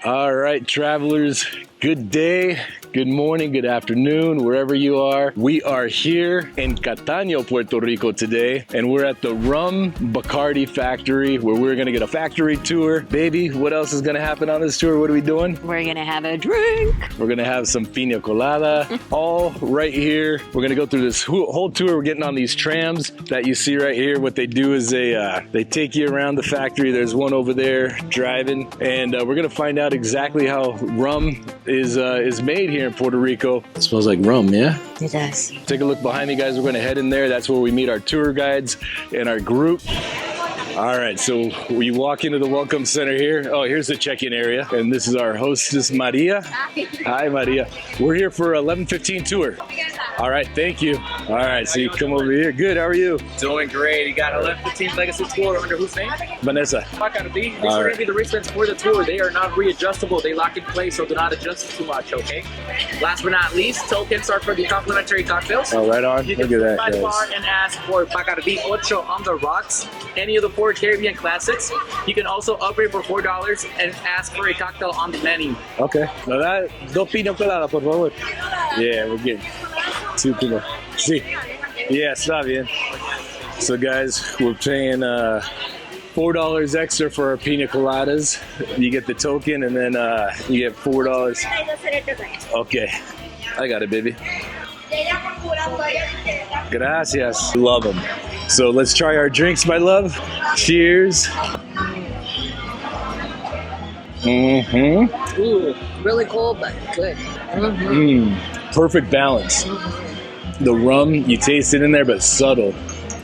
All right, travelers, good day, good morning, good afternoon, wherever you are. We are here in Cataño, Puerto Rico today, and we're at the Rum Bacardi factory where we're gonna get a factory tour. Baby, what else is gonna happen on this tour? What are we doing? We're gonna have a drink. We're gonna have some Pina Colada, all right here. We're gonna go through this whole tour. We're getting on these trams that you see right here. What they do is they take you around the factory. There's one over there driving, and we're gonna find out exactly how rum is made here in Puerto Rico. It smells like rum, yeah? It does. Take a look behind me, guys. We're gonna head in there. That's where we meet our tour guides and our group. All right, so we walk into the welcome center here. Oh, here's the check-in area. And this is our hostess, Maria. Hi, Maria. We're here for 11:15 tour. All right, thank you. All right, so you come over here. Good, how are you? Doing great. You got 11:15 Legacy Tour under whose name? Vanessa. Bacardi. These are going to be the wristbands for the tour. They are not readjustable. They lock in place, so do not adjust too much, okay? Last but not least, tokens are for the complimentary cocktails. Oh, right on. You Look can at that, by the guys. bar and ask for Bacardi Ocho on the rocks, any of the 4 Caribbean classics. You can also upgrade for $4 and ask for a cocktail on the menu. Okay. Now that, dos Pina Colada, por favor. Yeah, we're getting 2 Pina. Sí. Yeah, está bien. So guys, we're paying $4 extra for our Pina Coladas. You get the token and then you get $4. Okay. I got it, baby. Gracias. Love them. So let's try our drinks, my love. Cheers. Mm-hmm. Ooh, really cold, but good. Perfect balance. The rum, you taste it in there, but subtle.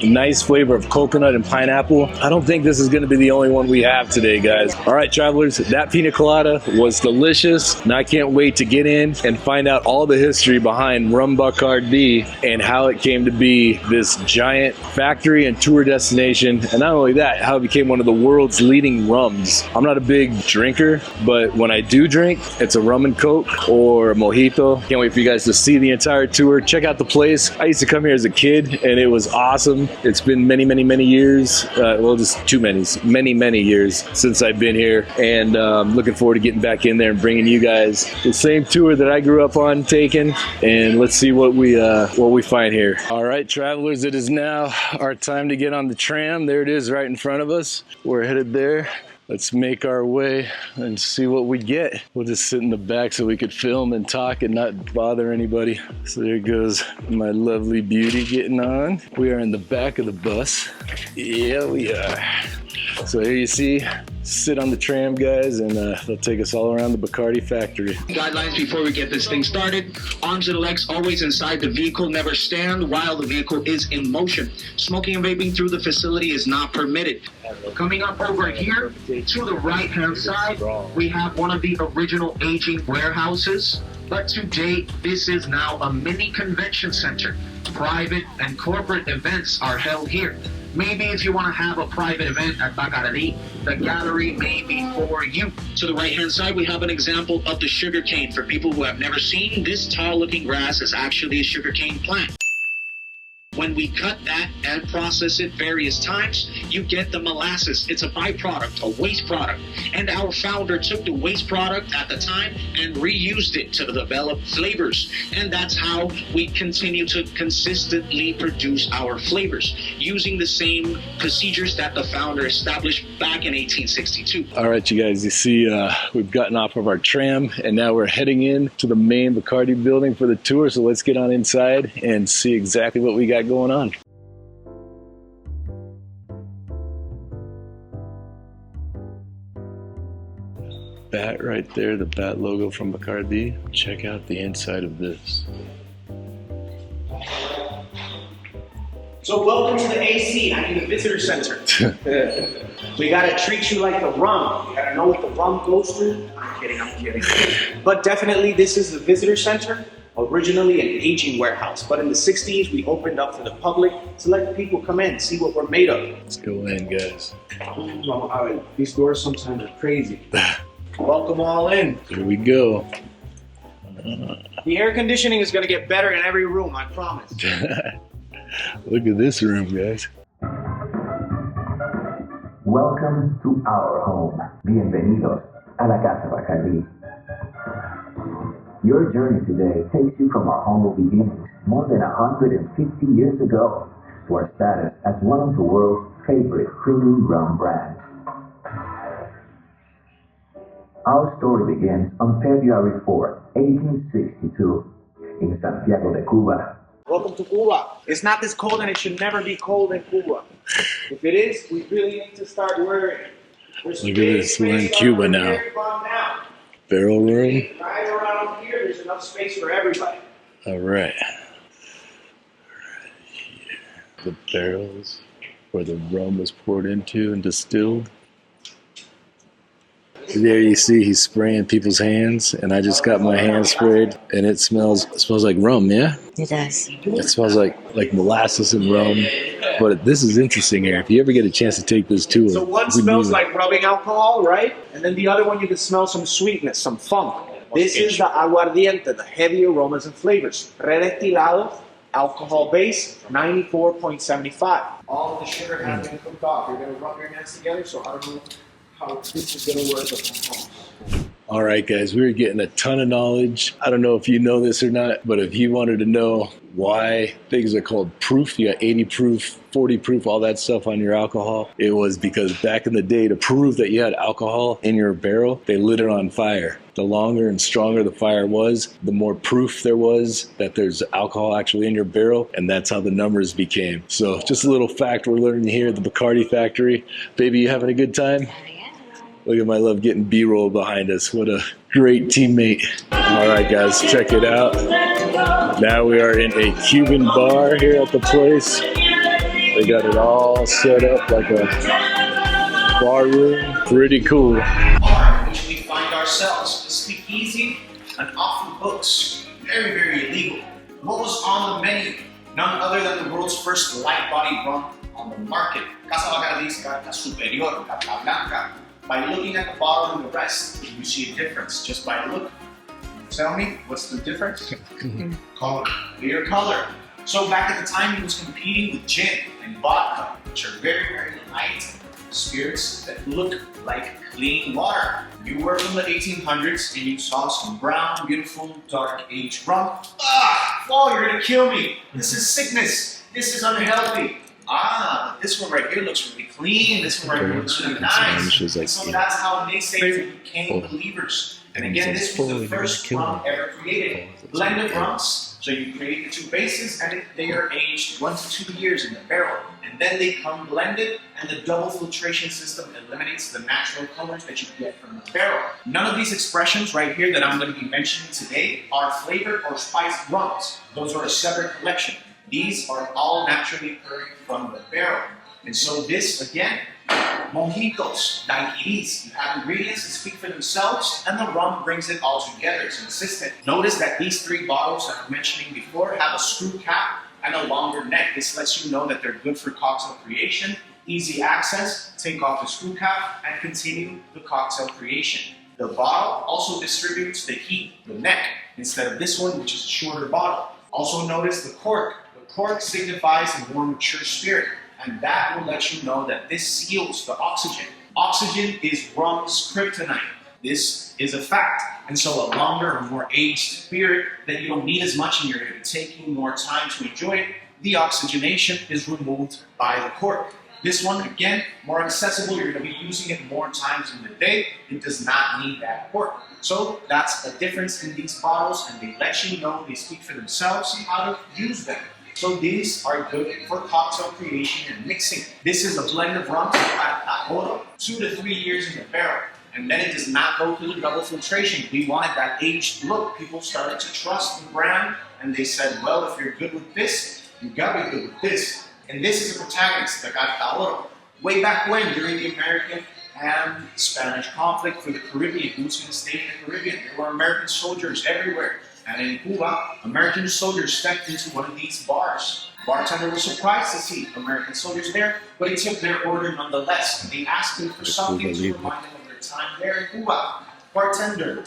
Nice flavor of coconut and pineapple. I don't think this is going to be the only one we have today, guys. All right, travelers, that Pina Colada was delicious, and I can't wait to get in and find out all the history behind Rum Bacardi and how it came to be this giant factory and tour destination. And not only that, how it became one of the world's leading rums. I'm not a big drinker, but when I do drink, it's a rum and coke or a mojito. Can't wait for you guys to see the entire tour. Check out the place. I used to come here as a kid, and it was awesome. It's been many, many, many years. Well, just too many, many years since I've been here, and looking forward to getting back in there and bringing you guys the same tour that I grew up on taking. And let's see what we find here. All right, travelers, it is now our time to get on the tram. There it is, right in front of us. We're headed there. Let's make our way and see what we get. We'll just sit in the back so we could film and talk and not bother anybody. So there goes my lovely beauty getting on. We are in the back of the bus. Yeah, we are. So here you see, sit on the tram, guys, and they'll take us all around the Bacardi factory. Guidelines before we get this thing started. Arms and legs always inside the vehicle. Never stand while the vehicle is in motion. Smoking and vaping through the facility is not permitted. Coming up over here to the right-hand side, we have one of the original aging warehouses. But today, this is now a mini convention center. Private and corporate events are held here. Maybe if you want to have a private event at Bacardi, the gallery may be for you. To the right-hand side, we have an example of the sugarcane. For people who have never seen, this tall-looking grass is actually a sugarcane plant. When we cut that and process it various times, you get the molasses. It's a byproduct, a waste product. And our founder took the waste product at the time and reused it to develop flavors. And that's how we continue to consistently produce our flavors, using the same procedures that the founder established back in 1862. All right, you guys, you see we've gotten off of our tram, and now we're heading in to the main Bacardi building for the tour. So let's get on inside and see exactly what we got going on. Bat right there, the bat logo from Bacardi. Check out the inside of this. So welcome to the AC, I mean the visitor center. We gotta treat you like the rum. You gotta know what the rum goes through. I'm kidding. But definitely this is the visitor center. Originally an aging warehouse, but in the 60s we opened up to the public to let people come in, see what we're made of. Let's go in, guys. These doors sometimes are crazy. Welcome all in. Here we go. The air conditioning is gonna get better in every room, I promise. Look at this room, guys. Welcome to our home. Bienvenidos a la Casa Bacardi. Your journey today takes you from our humble beginnings more than 150 years ago to our status as one of the world's favorite premium rum brands. Our story begins on February 4th, 1862, in Santiago de Cuba. Welcome to Cuba. It's not this cold and it should never be cold in Cuba. If it is, we really need to start worrying. Look at this, we're in Cuba now. Barrel room. Right around here, there's enough space for everybody. All right. The barrels where the rum was poured into and distilled. There you see he's spraying people's hands, and I just got my hands sprayed, and it smells like rum, yeah? It does. It smells like molasses and rum. But this is interesting here. If you ever get a chance to take this tour. So one smells like rubbing alcohol, right? And then the other one you can smell some sweetness, some funk. This is the aguardiente, the heavy aromas and flavors. Redestilado, alcohol base, 94.75. All of the sugar has been cooked off. You're going to rub your hands together, so I don't know how this is going to work. All right, guys, we're getting a ton of knowledge. I don't know if you know this or not, but if you wanted to know why things are called proof, you got 80 proof, 40 proof, all that stuff on your alcohol, it was because back in the day, to prove that you had alcohol in your barrel, they lit it on fire. The longer and stronger the fire was, the more proof there was that there's alcohol actually in your barrel, and that's how the numbers became. So just a little fact we're learning here at the Bacardi factory. Baby, you having a good time? Look at my love getting B-roll behind us. What a great teammate. All right, guys, check it out. Now we are in a Cuban bar here at the place. They got it all set up like a bar room. Pretty cool. Bar in which we find ourselves. The speakeasy and off the books. Very, very illegal. What was on the menu? None other than the world's first light-bodied rum on the market. Casa Bacardi, Carta Superior, Carta Blanca. By looking at the bottle and the rest, you see a difference just by look. Tell me, what's the difference? Color. Clear color. So back at the time, he was competing with gin and vodka, which are very, very light spirits that look like clean water. You were from the 1800s and you saw some brown, beautiful, dark aged rum. Oh, you're gonna kill me. This is sickness. This is unhealthy. But this one right here looks really clean. This one right here looks really nice. So that's how naysayers became believers. And again, this was the first rum ever created. Blend of rums. So you create the two bases, and they are aged 1 to 2 years in the barrel. And then they come blended, and the double filtration system eliminates the natural colors that you get from the barrel. None of these expressions right here that I'm going to be mentioning today are flavored or spiced rums. Those are a separate collection. These are all naturally occurring from the barrel. And so this, again, mojitos, daiquiris, you have ingredients that speak for themselves, and the rum brings it all together. It's consistent. Notice that these 3 bottles that I'm mentioning before have a screw cap and a longer neck. This lets you know that they're good for cocktail creation, easy access, take off the screw cap, and continue the cocktail creation. The bottle also distributes the heat, the neck, instead of this one, which is a shorter bottle. Also notice the cork. The cork signifies a more mature spirit, and that will let you know that this seals the oxygen. Oxygen is rum's kryptonite. This is a fact. And so a longer or more aged spirit that you don't need as much and you're going to be taking more time to enjoy it, the oxygenation is removed by the cork. This one, again, more accessible. You're going to be using it more times in the day. It does not need that cork. So that's a difference in these bottles, and they let you know, they speak for themselves, and how to use them. So these are good for cocktail creation and mixing. This is a blend of rum, 2 to 3 years in the barrel. And then it does not go through the double filtration. We wanted that aged look. People started to trust the brand, and they said, well, if you're good with this, you gotta be good with this. And this is a protagonist, the Carta Oro. Way back when, during the American and Spanish conflict for the Caribbean, who's going to stay in the Caribbean? There were American soldiers everywhere. And in Cuba, American soldiers stepped into one of these bars. Bartender was surprised to see American soldiers there, but he took their order nonetheless. And they asked him for something to remind them of their time there in Cuba. Bartender,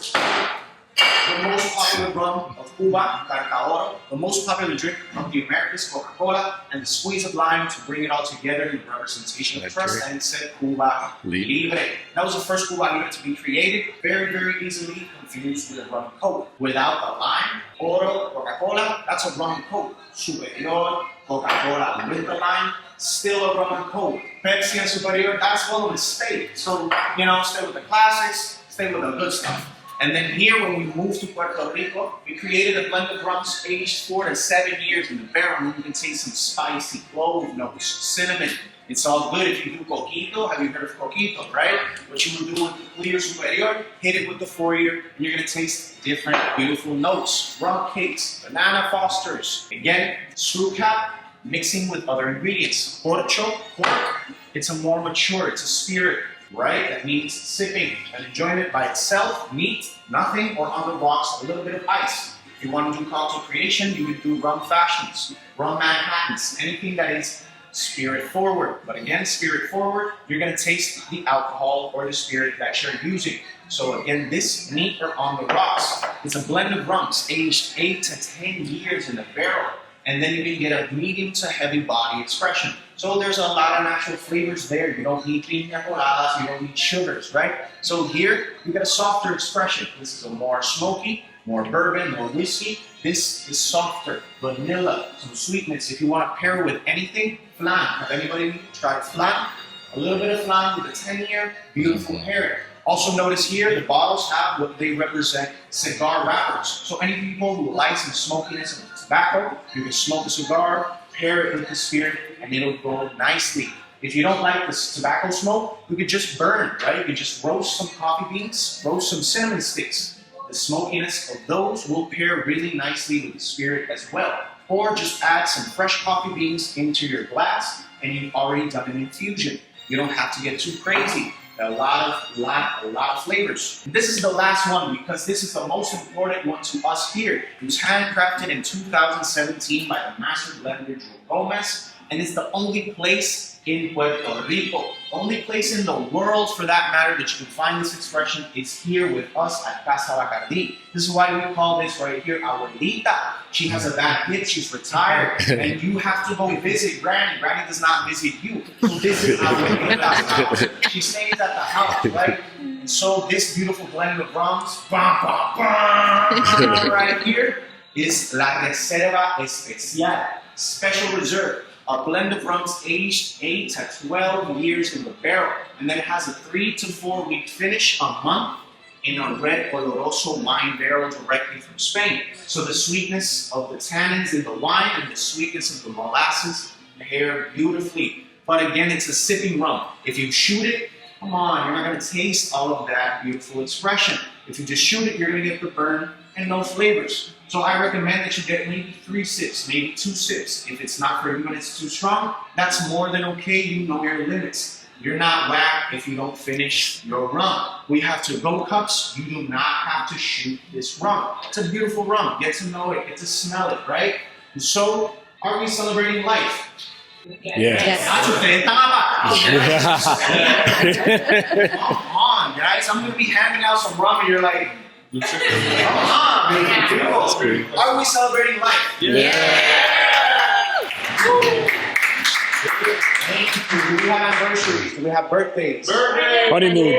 the most popular rum of Cuba, Carta the most popular drink of the Americas, Coca-Cola, and the squeeze of lime to bring it all together in representation of trust, and it said Cuba Libre. That was the first Cuba Libre to be created, very, very easily confused with a rum and coke. Without the lime, Oro, Coca-Cola, that's a rum and coke. Superior, Coca-Cola with the lime, still a rum and coke. Pepsi and Superior, that's one of the stay. So, you know, stay with the classics, stay with the good stuff. And then here, when we moved to Puerto Rico, we created a blend of rums aged 4 to 7 years in the barrel. You can taste some spicy clove notes, cinnamon. It's all good if you do coquito. Have you heard of coquito, right? What you would do with the clear superior, hit it with the 4-year, and you're gonna taste different, beautiful notes. Rum cakes, banana fosters. Again, screw cap, mixing with other ingredients. Porcho, pork, it's a more mature, it's a spirit, right? That means sipping and enjoyment by itself, neat, nothing, or on the rocks, a little bit of ice. If you want to do cocktail creation, you would do rum fashions, rum Manhattans, anything that is spirit forward. But again, spirit forward, you're gonna taste the alcohol or the spirit that you're using. So again, this neat or on the rocks is a blend of rums aged 8 to 10 years in the barrel. And then you can get a medium to heavy body expression. So there's a lot of natural flavors there. You don't need Pina Coladas, you don't need sugars, right? So here, you get a softer expression. This is a more smoky, more bourbon, more whiskey. This is softer, vanilla, some sweetness. If you want to pair with anything, flan. Have anybody tried flan? A little bit of flan with a 10-year, beautiful pairing. Also notice here, the bottles have what they represent, cigar wrappers. So any people who like some smokiness of tobacco, you can smoke a cigar, pair it with the spirit, and it'll go nicely. If you don't like the tobacco smoke, you could just burn, right? You could just roast some coffee beans, roast some cinnamon sticks. The smokiness of those will pair really nicely with the spirit as well. Or just add some fresh coffee beans into your glass, and you've already done an infusion. You don't have to get too crazy. A lot of flavors. This is the last one because this is the most important one to us here. It was handcrafted in 2017 by the master blender Drew Gomez, and it's the only place in Puerto Rico, only place in the world for that matter that you can find this expression is here with us at Casa Bacardi. This is why we call this right here Abuelita. She has a bad hip, she's retired, and you have to go visit Granny. Granny does not visit you. So this is Abuelita's house. She stays at the house, right? And so this beautiful blend of rums, right here, is La Reserva Especial, special reserve. A blend of rums aged 8 to 12 years in the barrel. And then it has a 3 to 4 week finish a month in a red oloroso wine barrel directly from Spain. So the sweetness of the tannins in the wine and the sweetness of the molasses pair beautifully. But again, it's a sipping rum. If you shoot it, come on, you're not gonna taste all of that beautiful expression. If you just shoot it, you're gonna get the burn and no flavors. So I recommend that you get maybe 3 sips, maybe 2 sips. If it's not for you and it's too strong, that's more than okay. You know your limits. You're not whack if you don't finish your rum. We have to-go cups. You do not have to shoot this rum. It's a beautiful rum. Get to know it. Get to smell it, right? And so, are we celebrating life? Yeah. Come on, guys. I'm going to be handing out some rum and you're like, are we celebrating life? Yeah. Do we have anniversaries? Do we have birthdays? Honeymoon.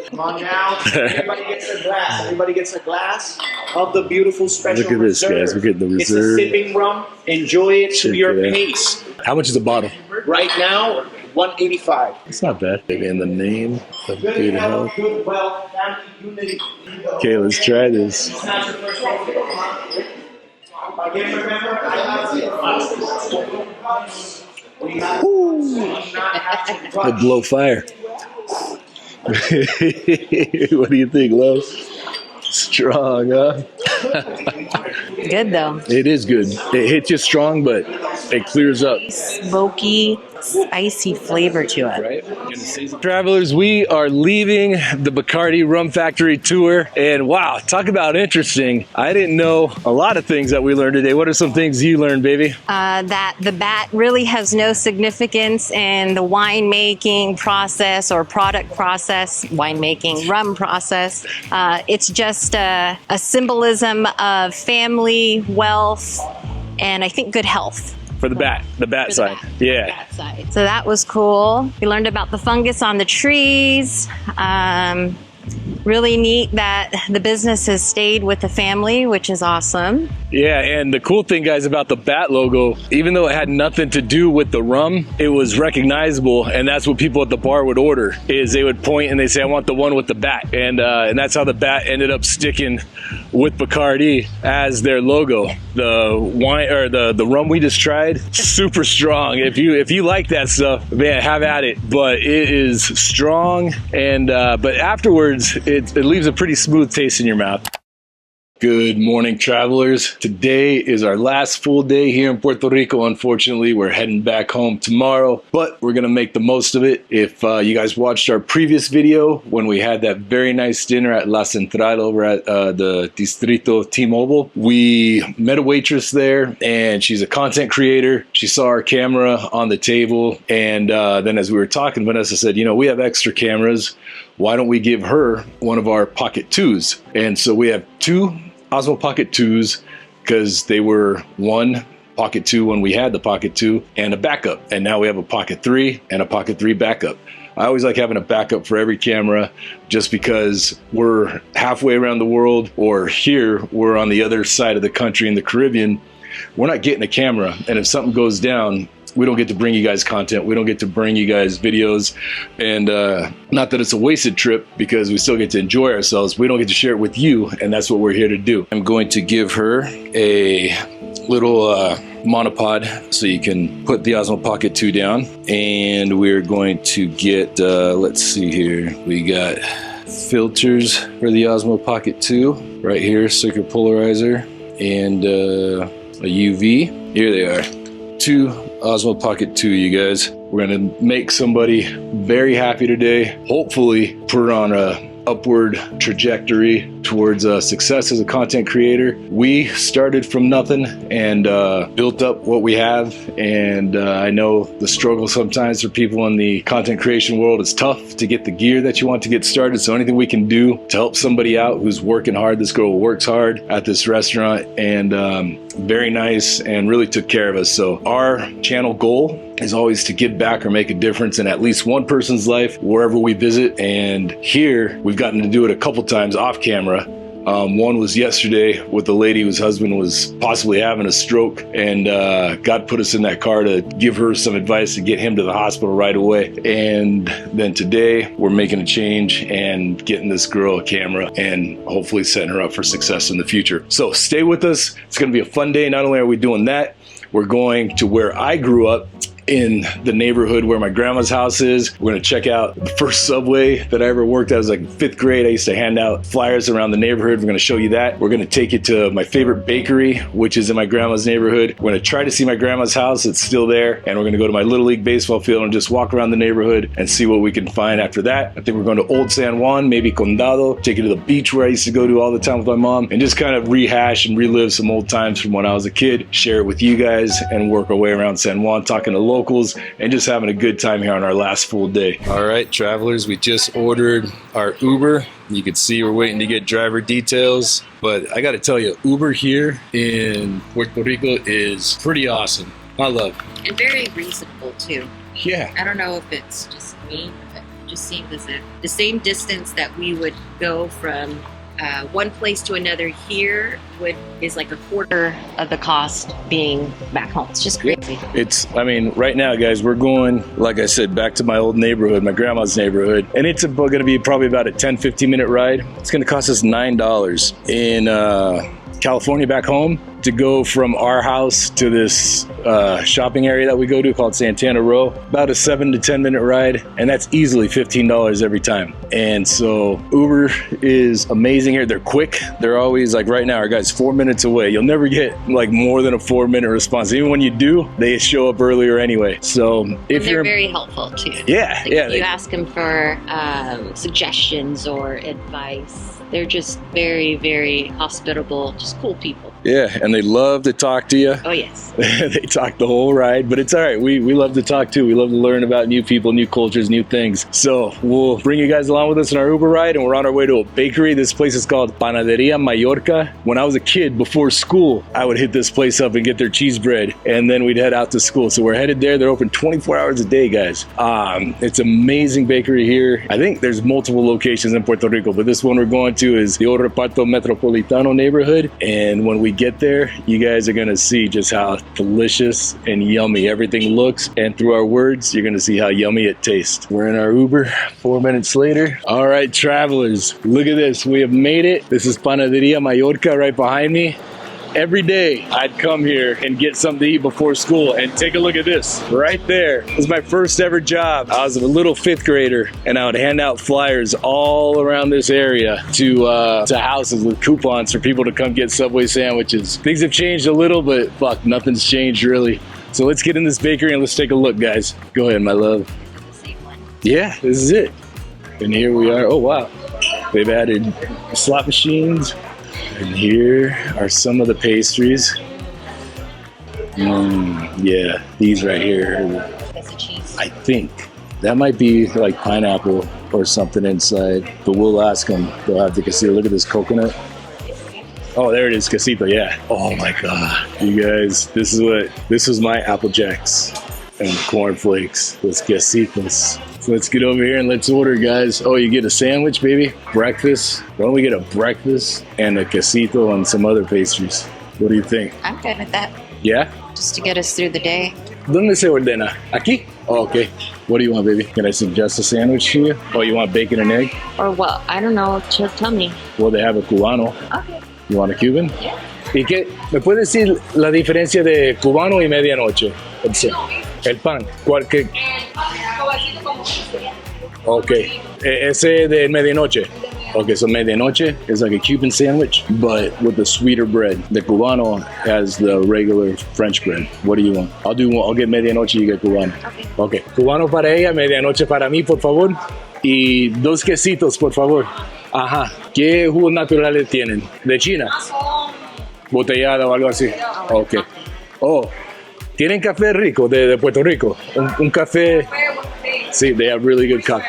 Come on now. Everybody gets a glass. Everybody gets a glass of the beautiful special Look at this, reserve. guys. We're getting the It's a reserve. sipping rum. Enjoy it to your pace. How much is a bottle? Right now, $185. It's not bad. And the name of Good good health, health. good wealth, family unity. Okay, let's try this. Again, remember, I have It'll blow fire. What do you think, love? Strong, huh? Good though. It is good. It hits you strong, but it clears up. Smoky, spicy flavor to it. Right? Travelers, we are leaving the Bacardi Rum Factory tour, and wow, talk about interesting. I didn't know a lot of things that we learned today. What are some things you learned, baby? That the bat really has no significance in the winemaking process or product process, winemaking, rum process. It's just a symbolism of family, wealth, and I think good health. For the bat side. Yeah. Bat side. So that was cool. We learned about the fungus on the trees. Really neat that the business has stayed with the family, which is awesome. Yeah, and the cool thing, guys, about the bat logo, even though it had nothing to do with the rum, it was recognizable, and that's what people at the bar would order, is they would point and they say, I want the one with the bat. And that's how the bat ended up sticking with Bacardi as their logo. The wine, or the rum we just tried, super strong. If you like that stuff, man, have at it. But it is strong, and but afterwards, it leaves a pretty smooth taste in your mouth. Good morning, travelers. Today is our last full day here in Puerto Rico. Unfortunately, we're heading back home tomorrow, but we're gonna make the most of it. If you guys watched our previous video when we had that very nice dinner at La Central over at the Distrito T-Mobile, we met a waitress there, and she's a content creator. She saw our camera on the table, and then as we were talking, Vanessa said, you know, we have extra cameras. Why don't we give her one of our Pocket 2s? And so we have two Osmo Pocket 2s because they were one Pocket 2 when we had the Pocket 2 and a backup. And now we have a Pocket 3 and a Pocket 3 backup. I always like having a backup for every camera just because we're halfway around the world, or here we're on the other side of the country in the Caribbean. We're not getting a camera. And if something goes down, we don't get to bring you guys content. We don't get to bring you guys videos. And not that it's a wasted trip, because we still get to enjoy ourselves. We don't get to share it with you, and that's what we're here to do. I'm going to give her a little monopod so you can put the Osmo Pocket 2 down. And we're going to get, let's see here. We got filters for the Osmo Pocket 2 right here, circuit polarizer, and a UV. Here they are. Two Osmo Pocket 2, you guys. We're gonna make somebody very happy today. Hopefully put her on a upward trajectory towards success as a content creator. We started from nothing and built up what we have, and I know the struggle sometimes for people in the content creation world is tough to get the gear that you want to get started. So anything we can do to help somebody out who's working hard. This girl works hard at this restaurant, and very nice, and really took care of us. So our channel goal is always to give back or make a difference in at least one person's life wherever we visit. And here we've gotten to do it a couple times off camera. One was yesterday with a lady whose husband was possibly having a stroke, and God put us in that car to give her some advice to get him to the hospital right away. And then today we're making a change and getting this girl a camera and hopefully setting her up for success in the future. So stay with us. It's going to be a fun day. Not only are we doing that, we're going to where I grew up, in the neighborhood where my grandma's house is. We're gonna check out the first Subway that I ever worked at. I was like in 5th grade. I used to hand out flyers around the neighborhood. We're gonna show you that. We're gonna take you to my favorite bakery, which is in my grandma's neighborhood. We're gonna try to see my grandma's house. It's still there. And we're gonna go to my Little League baseball field and just walk around the neighborhood and see what we can find after that. I think we're going to Old San Juan, maybe Condado, take you to the beach where I used to go to all the time with my mom, and just kind of rehash and relive some old times from when I was a kid, share it with you guys, and work our way around San Juan, talking to locals, and just having a good time here on our last full day. All right, travelers, we just ordered our Uber. You can see we're waiting to get driver details, but I got to tell you, Uber here in Puerto Rico is pretty awesome. I love it. And very reasonable too. Yeah. I don't know if it's just me, but it just seems as if the same distance that we would go from one place to another here is like a quarter Of the cost being back home. It's just crazy. I mean, right now, guys, we're going, like I said, back to my old neighborhood, my grandma's neighborhood, and it's going to be probably about a 10-15 minute ride. It's going to cost us $9 in California back home to go from our house to this shopping area that we go to called Santana Row, about a 7 to 10 minute ride, and that's easily $15 every time. And so Uber is amazing here. They're quick. They're always like, right now our guy's 4 minutes away. You'll never get like more than a 4-minute response. Even when you do, they show up earlier anyway. So if they're you're very helpful too. Yeah, Like, yeah. if you ask them for suggestions or advice, they're just very, very hospitable, just cool people. Yeah, and they love to talk to you. Oh yes. They talk the whole ride, but it's all right. We love to talk too. We love to learn about new people, new cultures, new things. So we'll bring you guys along with us in our Uber ride, and we're on our way to a bakery. This place is called Panaderia Mallorca. When I was a kid, before school, I would hit this place up and get their cheese bread, and then we'd head out to school. So we're headed there. They're open 24 hours a day, guys. It's an amazing bakery here. I think there's multiple locations in Puerto Rico, but this one we're going to is the Reparto Metropolitano neighborhood. And when we get there, you guys are going to see just how delicious and yummy everything looks. And through our words, you're going to see how yummy it tastes. We're in our Uber 4 minutes later. All right, travelers, look at this. We have made it. This is Panaderia Mallorca right behind me. Every day I'd come here and get something to eat before school, and take a look at this right there. This was my first ever job. I was a little 5th grader, and I would hand out flyers all around this area to houses with coupons for people to come get Subway sandwiches. Things have changed a little, but fuck, nothing's changed really. So let's get in this bakery and let's take a look, guys. Go ahead, my love. Same one. Yeah, this is it. And here we are. Oh wow, they've added slot machines. And here are some of the pastries. Yeah, these right here. That's a cheese. I think that might be like pineapple or something inside, but we'll ask them. They'll have to consider. Look at this coconut. Oh, there it is, quesito. Yeah. Oh my God, you guys, this was my Apple Jacks and cornflakes with quesitos. So let's get over here and let's order, guys. Oh, you get a sandwich, baby? Breakfast? Why don't we get a breakfast and a quesito and some other pastries? What do you think? I'm good with that. Yeah? Just to get us through the day. ¿Dónde se ordena? ¿Aquí? Oh, okay. What do you want, baby? Can I suggest a sandwich to you? Oh, you want bacon and egg? Or what? I don't know. Tell me. Well, they have a cubano. Okay. You want a Cuban? Yeah. ¿Y qué? ¿Me puedes decir la diferencia de cubano y medianoche? El pan. ¿Cuál que? Okay. Ese de medianoche. Okay, so medianoche is like a Cuban sandwich, but with the sweeter bread. The cubano has the regular French bread. What do you want? I'll get medianoche, you get cubano. Okay. Cubano para ella, medianoche para mí, por favor. Y 2 quesitos, por favor. Ajá. ¿Qué jugos naturales tienen? ¿De China? Botellada o algo así. Ok. Oh, ¿tienen café rico de Puerto Rico? Un café. Sí, they have really good coffee.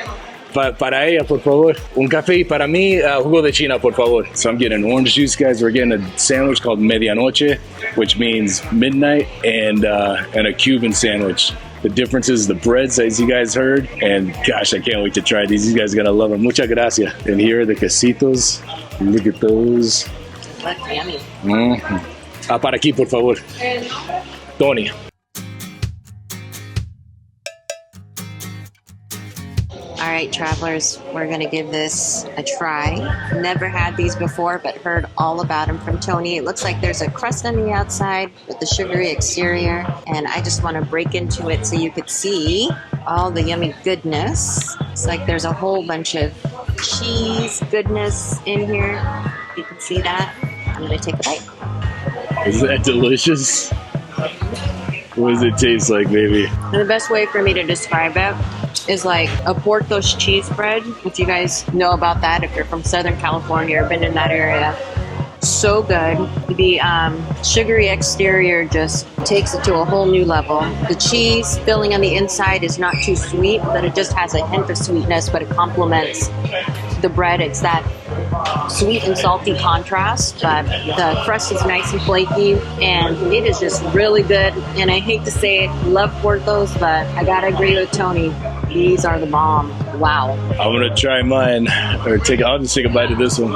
Para ella, por favor. Un café y para mí, jugo de China, por favor. So I'm getting orange juice, guys. We're getting a sandwich called Medianoche, which means midnight, and a Cuban sandwich. The difference is the breads, as you guys heard. And gosh, I can't wait to try these. You guys are going to love them. Muchas gracias. And here are the quesitos. Look at those. That's yummy. Mm-hmm. Para aquí, por favor. Tony. All right, travelers, we're going to give this a try. Never had these before, but heard all about them from Tony. It looks like there's a crust on the outside with the sugary exterior, and I just want to break into it so you could see all the yummy goodness. It's like there's a whole bunch of cheese goodness in here. You can see that. I'm going to take a bite. Is that delicious? What does it taste like, baby? And the best way for me to describe it is like a Portos cheese bread. If you guys know about that, if you're from Southern California or been in that area. So good. The sugary exterior just takes it to a whole new level. The cheese filling on the inside is not too sweet, but it just has a hint of sweetness, but it complements the bread. It's that sweet and salty contrast, but the crust is nice and flaky, and it is just really good. And I hate to say it, love Portos, but I gotta agree with Tony. These are the bomb. Wow. I'm gonna try mine, or I'll just take a bite of this one.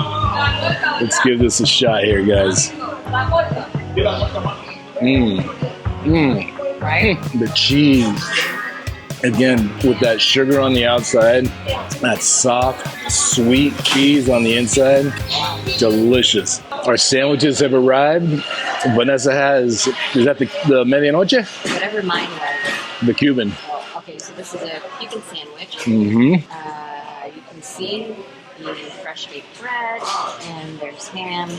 Let's give this a shot here, guys. Right? The cheese. Again, with that sugar on the outside, that soft, sweet cheese on the inside, delicious. Our sandwiches have arrived. Vanessa has, is that the Medianoche? Whatever mine was. The Cuban. Oh, okay, so this is a Cuban sandwich. Mm-hmm. You can see the fresh baked bread, and there's ham.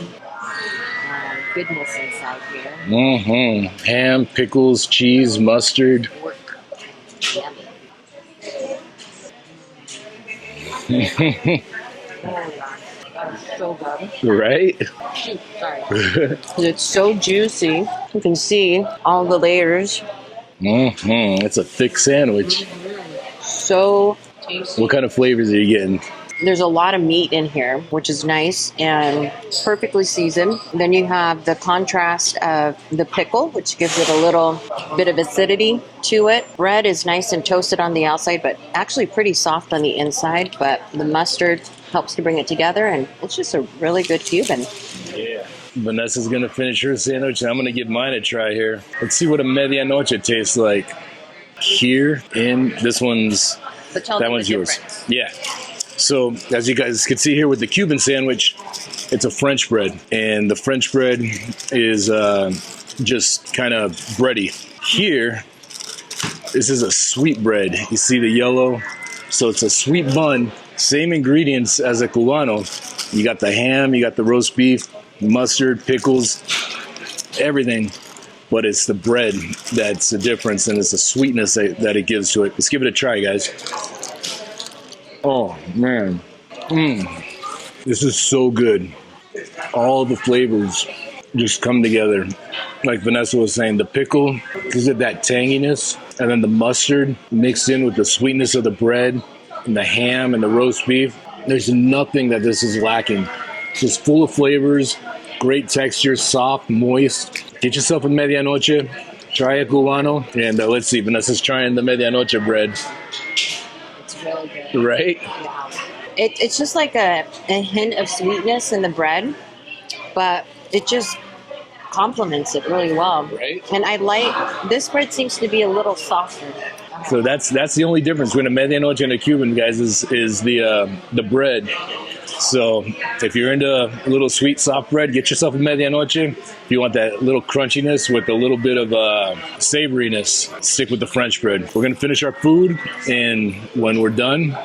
Goodness inside here. Mm-hmm. Ham, pickles, cheese, mustard. Pork. Yummy. So good. Right? Sorry. It's so juicy. You can see all the layers. Mm-hmm. It's a thick sandwich. So tasty. What kind of flavors are you getting? There's a lot of meat in here, which is nice and perfectly seasoned. Then you have the contrast of the pickle, which gives it a little bit of acidity to it. Bread is nice and toasted on the outside, but actually pretty soft on the inside. But the mustard helps to bring it together, and it's just a really good Cuban. Yeah. Vanessa's going to finish her sandwich, and I'm going to give mine a try here. Let's see what a medianoche tastes like. Here in this one's, But tell that them one's the yours. difference. Yeah. So as you guys can see here with the Cuban sandwich, it's a French bread, and the French bread is just kind of bready. Here, this is a sweet bread. You see the yellow? So it's a sweet bun, same ingredients as a cubano. You got the ham, you got the roast beef, mustard, pickles, everything. But it's the bread that's the difference, and it's the sweetness that it gives to it. Let's give it a try, guys. Oh, man. This is so good. All the flavors just come together. Like Vanessa was saying, the pickle gives it that tanginess, and then the mustard mixed in with the sweetness of the bread and the ham and the roast beef. There's nothing that this is lacking. Just full of flavors, great texture, soft, moist. Get yourself a medianoche, try a cubano, and let's see, Vanessa's trying the medianoche bread. It's really good. Right? Yeah. It's just like a hint of sweetness in the bread, but it just complements it really well. Right. And I like, this bread seems to be a little softer. So that's the only difference between a medianoche and a Cuban, guys, is the bread. So if you're into a little sweet, soft bread, get yourself a medianoche. If you want that little crunchiness with a little bit of savoriness, stick with the French bread. We're going to finish our food, and when we're done,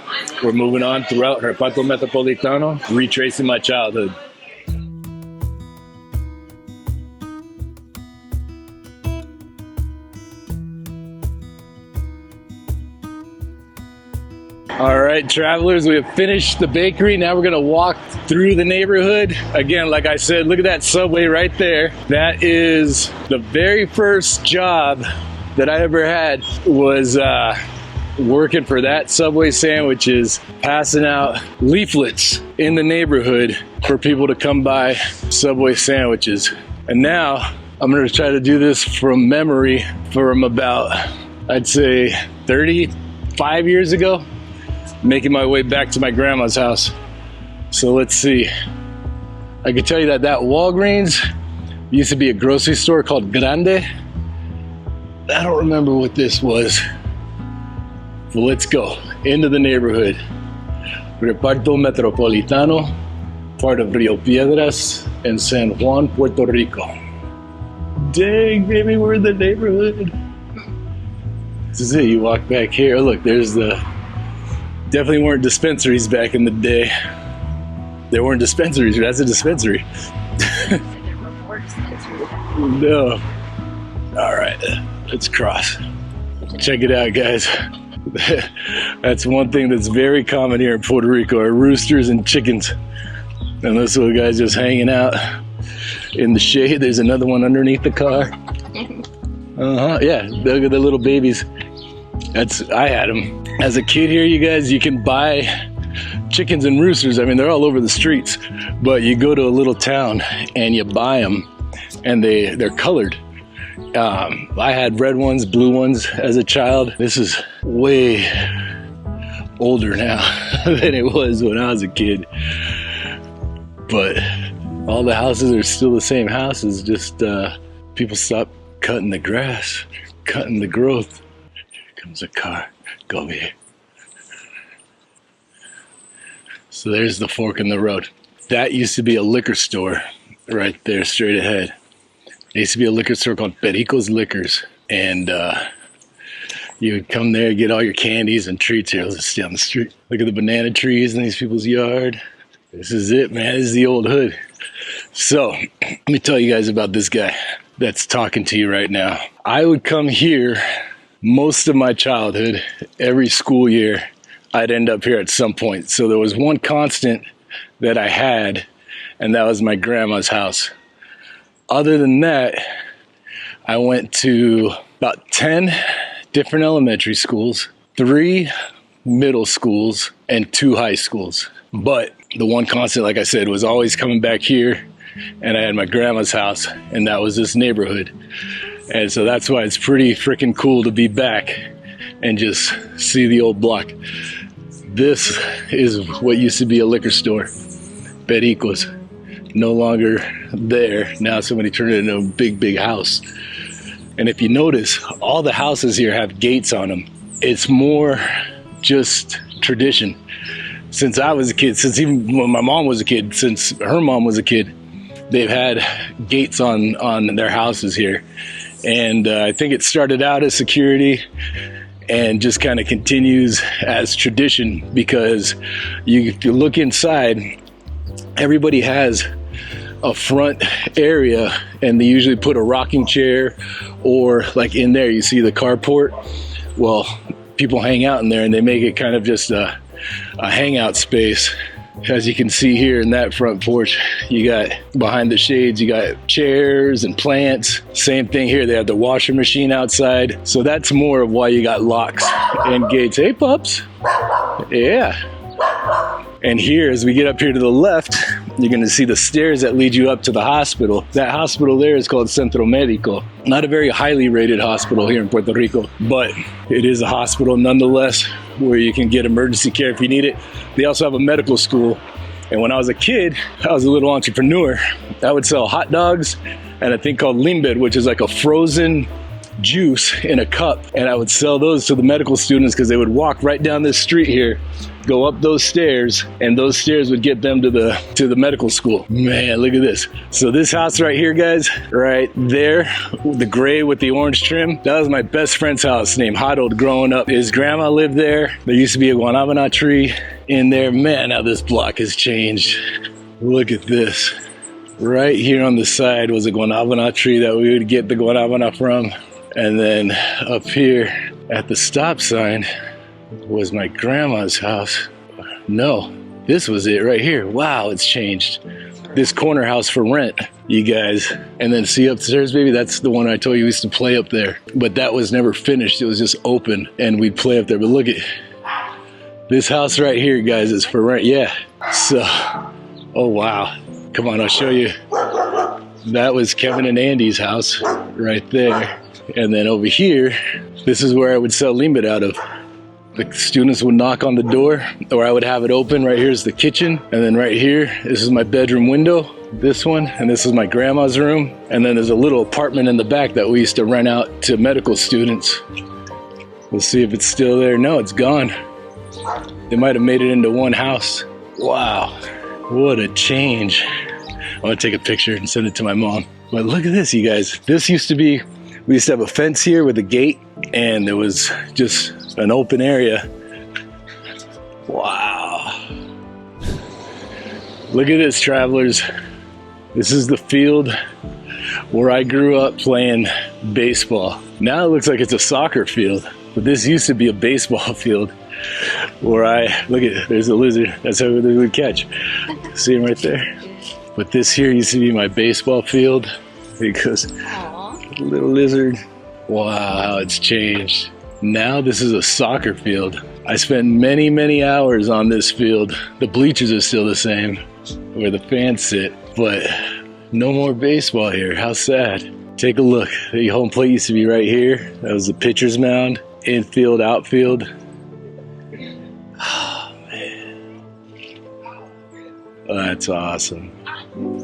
we're moving on throughout Reparto Metropolitano, retracing my childhood. All right, travelers, we have finished the bakery. Now we're gonna walk through the neighborhood. Again, like I said, look at that subway right there. That is the very first job that I ever had, was working for that Subway sandwiches, passing out leaflets in the neighborhood for people to come buy Subway sandwiches. And now I'm gonna try to do this from memory from about, I'd say 35 years ago. Making my way back to my grandma's house. So let's see. I can tell you that Walgreens used to be a grocery store called Grande. I don't remember what this was. Well, let's go into the neighborhood. Reparto Metropolitano, part of Rio Piedras and San Juan, Puerto Rico. Dang, baby, we're in the neighborhood. This is it. You walk back here. Look, there's the... Definitely weren't dispensaries back in the day. There weren't dispensaries. That's a dispensary. No. All right, let's cross. Check it out, guys. That's one thing that's very common here in Puerto Rico, are roosters and chickens. And this little guy's just hanging out in the shade. There's another one underneath the car. Yeah, look at the little babies. I had them. As a kid here, you guys, you can buy chickens and roosters. I mean, they're all over the streets, but you go to a little town and you buy them, and they're colored. I had red ones, blue ones as a child. This is way older now than it was when I was a kid. But all the houses are still the same houses, just people stopped cutting the grass, cutting the growth. Comes a car. Go over here. So there's the fork in the road. That used to be a liquor store right there, straight ahead. There used to be a liquor store called Perico's Liquors, and you would come there, get all your candies and treats here. Let's just stay on the street. Look at the banana trees in these people's yard. This is it, man. This is the old hood. So, let me tell you guys about this guy that's talking to you right now. I would come here most of my childhood. Every school year, I'd end up here at some point. So there was one constant that I had, and that was my grandma's house. Other than that, I went to about 10 different elementary schools, 3 middle schools, and 2 high schools. But the one constant, like I said, was always coming back here, and I had my grandma's house, and that was this neighborhood. And so that's why it's pretty freaking cool to be back and just see the old block. This is what used to be a liquor store, Perico's. No longer there. Now somebody turned it into a big, big house. And if you notice, all the houses here have gates on them. It's more just tradition. Since I was a kid, since even when my mom was a kid, since her mom was a kid, they've had gates on their houses here. And I think it started out as security and just kind of continues as tradition, because if you look inside, everybody has a front area, and they usually put a rocking chair, or like in there you see the carport. Well, people hang out in there, and they make it kind of just a hangout space. As you can see here in that front porch, you got behind the shades, you got chairs and plants. Same thing here, they have the washer machine outside. So that's more of why you got locks and gates. Hey pups. Yeah. And here, as we get up here to the left, you're going to see the stairs that lead you up to the hospital. That hospital there is called Centro Médico. Not a very highly rated hospital here in Puerto Rico, but it is a hospital nonetheless, where you can get emergency care if you need it. They also have a medical school. And when I was a kid, I was a little entrepreneur. I would sell hot dogs and a thing called limber, which is like a frozen juice in a cup. And I would sell those to the medical students, because they would walk right down this street here, go up those stairs, and those stairs would get them to the medical school. Man, look at this. So this house right here, guys, right there, the gray with the orange trim, that was my best friend's house named Harold growing up. His grandma lived there. There used to be a guanabana tree in there. Man, how this block has changed. Look at this. Right here on the side was a guanabana tree that we would get the guanabana from. And then up here at the stop sign was my grandma's house. No, this was it right here. Wow, it's changed. This corner house for rent, you guys. And then see upstairs, baby, that's the one I told you we used to play up there. But that was never finished. It was just open, and we'd play up there. But look at this house right here, guys, is for rent. Yeah. So, oh wow. Come on, I'll show you. That was Kevin and Andy's house right there. And then over here, this is where I would sell limber out of. The students would knock on the door, or I would have it open. Right here is the kitchen. And then right here, this is my bedroom window, this one, and this is my grandma's room. And then there's a little apartment in the back that we used to rent out to medical students. We'll see if it's still there. No, it's gone. They might have made it into one house. Wow, what a change. I'm gonna take a picture and send it to my mom. But look at this, you guys. This used to be, we used to have a fence here with a gate, and there was just an open area. Wow. Look at this, travelers. This is the field where I grew up playing baseball. Now it looks like it's a soccer field, but this used to be a baseball field where look at, there's a lizard. That's how they would catch. See him right there? But this here used to be my baseball field, because little lizard. Wow, how it's changed. Now this is a soccer field. I spent many, many hours on this field. The bleachers are still the same, where the fans sit, but no more baseball here. How sad. Take a look. The home plate used to be right here. That was the pitcher's mound. Infield, outfield. Oh, man. Oh, that's awesome.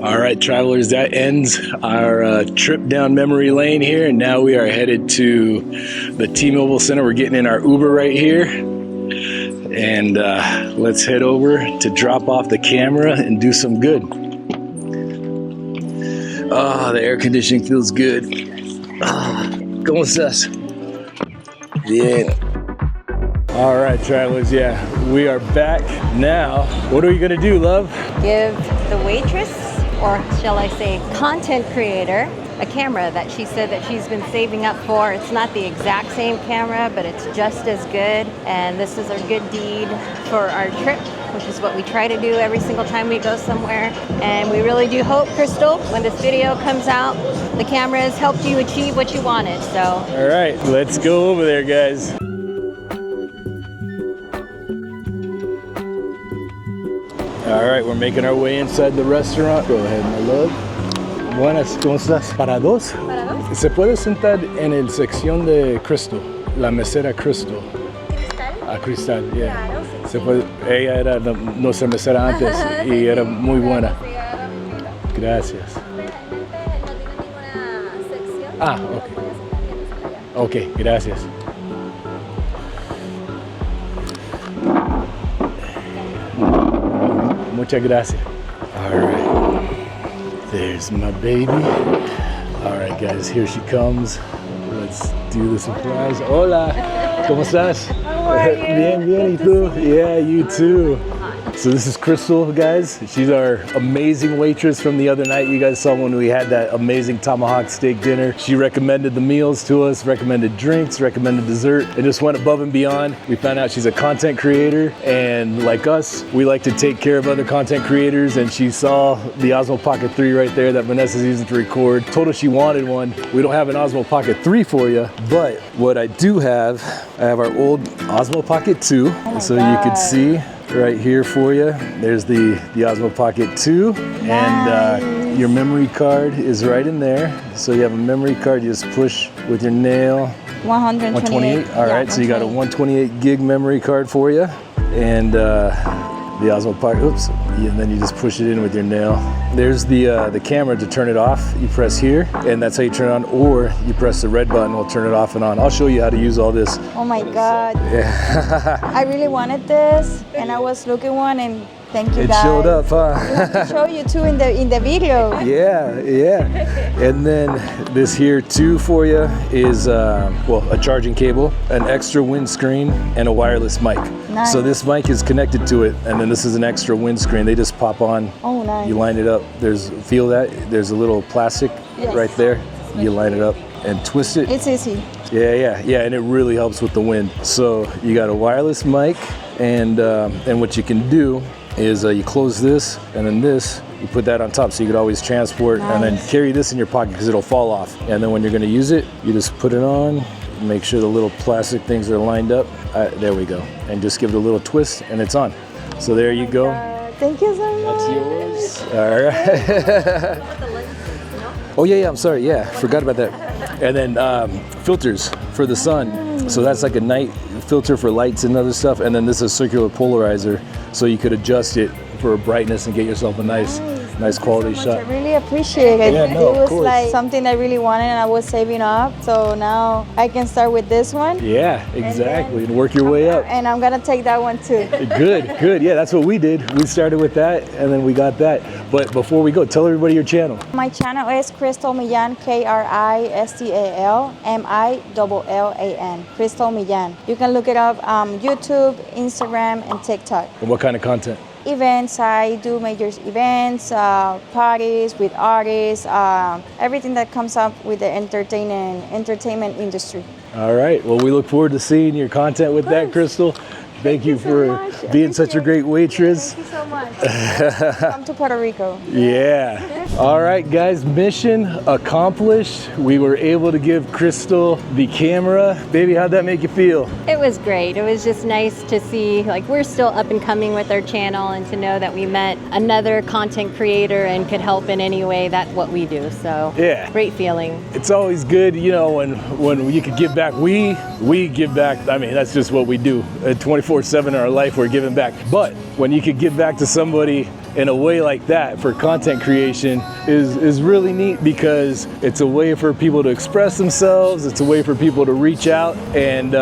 All right, travelers, that ends our trip down memory lane here, and now we are headed to the T-Mobile Center. We're getting in our Uber right here, and let's head over to drop off the camera and do some good. Ah, the air conditioning feels good. Ah, ¿cómo estás? Bien. All right, travelers, yeah, we are back now. What are we gonna do, love? Give the waitress, or shall I say content creator, a camera that she said that she's been saving up for. It's not the exact same camera, but it's just as good. And this is a good deed for our trip, which is what we try to do every single time we go somewhere. And we really do hope, Crystal, when this video comes out, the camera has helped you achieve what you wanted, so. All right, let's go over there, guys. All right, we're making our way inside the restaurant. Go ahead, my love. Buenas, ¿cómo estás? ¿Para dos? Para dos. ¿Se puede sentar en el sección de Crystal? La mesera Crystal. ¿Cristal? A Cristal, yeah. Claro, sí, Se puede, ella era nuestra mesera antes y era muy buena. Gracias. Ah, ok. Ok, gracias. Muchas gracias. All right. There's my baby. All right, guys, here she comes. Let's do the surprise. Hola. ¿Cómo estás? How are you? Bien, bien, ¿y tú? Yeah, you too. So this is Crystal, guys. She's our amazing waitress from the other night. You guys saw when we had that amazing tomahawk steak dinner. She recommended the meals to us, recommended drinks, recommended dessert, and just went above and beyond. We found out she's a content creator, and like us, we like to take care of other content creators, and she saw the Osmo Pocket 3 right there that Vanessa's using to record. Told us she wanted one. We don't have an Osmo Pocket 3 for you, but what I do have, I have our old Osmo Pocket 2, so you can see right here for you. There's the Osmo Pocket 2, and your memory card is right in there. So you have a memory card, you just push with your nail. 128. All right, so you got a 128 gig memory card for you, and the Osmo Pocket. Oops, and then you just push it in with your nail. There's the camera to turn it off. You press here, and that's how you turn it on, or you press the red button, will turn it off and on. I'll show you how to use all this. Oh my God. Yeah. I really wanted this, and I was looking one, and thank you It guys. showed up, huh? I have to show you too in the video. Yeah, yeah. And then this here too for you is, well, a charging cable, an extra windscreen, and a wireless mic. Nice. So this mic is connected to it, and then this is an extra windscreen. They just pop on. Oh, nice. You line it up. Feel that? There's a little plastic right there. You line it up and twist it. It's easy. Yeah, and it really helps with the wind. So you got a wireless mic, and what you can do is you close this, and then this, you put that on top so you could always transport, and then carry this in your pocket because it'll fall off. And then when you're gonna use it, you just put it on, make sure the little plastic things are lined up. There we go. And just give it a little twist, and it's on. So there you go. Thank you so much. That's yours. All right. Oh yeah, I'm sorry. Yeah, forgot about that. And then filters for the sun. So that's like a night filter for lights and other stuff. And then this is a circular polarizer, so you could adjust it for brightness and get yourself a nice quality shot. I really appreciate it. Yeah, no, it of was course. like something I really wanted, and I was saving up. So now I can start with this one. Yeah, exactly. And work your way up. And I'm gonna take that one too. Good. Yeah, that's what we did. We started with that, and then we got that. But before we go, tell everybody your channel. My channel is Crystal Millan, KRISTALMILLAN, Crystal Millan. You can look it up YouTube, Instagram, and TikTok. And what kind of content? Events, I do major events, parties with artists, everything that comes up with the entertainment industry. All right. Well, we look forward to seeing your content with that, Crystal. Thank you for being such a great waitress. Thank you so much. Come to Puerto Rico. Yeah. All right, guys, mission accomplished. We were able to give Crystal the camera. Baby, how'd that make you feel? It was great. It was just nice to see, like, we're still up and coming with our channel, and to know that we met another content creator and could help in any way that what we do. So Yeah. great feeling. It's always good, you know, when you could give back. We give back. I mean, that's just what we do. 24/7 in our life, we're giving back. But when you could give back to somebody in a way like that for content creation is really neat, because it's a way for people to express themselves. It's a way for people to reach out and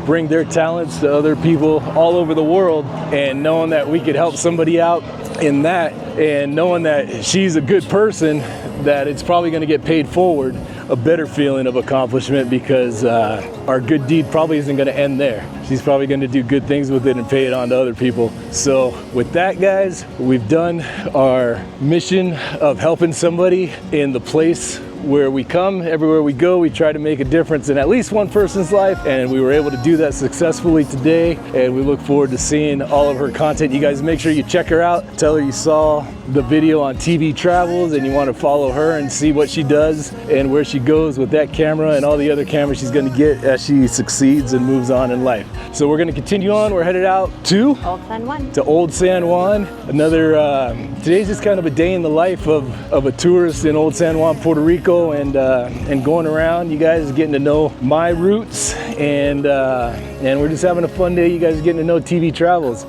bring their talents to other people all over the world. And knowing that we could help somebody out in that, and knowing that she's a good person, that it's probably going to get paid forward, a better feeling of accomplishment, because our good deed probably isn't going to end there. She's probably going to do good things with it and pay it on to other people. So with that, guys, we've done our mission of helping somebody in the place where we come. Everywhere we go, we try to make a difference in at least one person's life, and we were able to do that successfully today, and we look forward to seeing all of her content. You guys make sure you check her out, tell her you saw the video on TV Travels and you want to follow her and see what she does and where she goes with that camera and all the other cameras she's going to get as she succeeds and moves on in life. So we're going to continue on. We're headed out to Old San Juan. Old San Juan. Another today's just kind of a day in the life of a tourist in Old San Juan, Puerto Rico, and going around. You guys are getting to know my roots, and we're just having a fun day. You guys are getting to know TV Travels.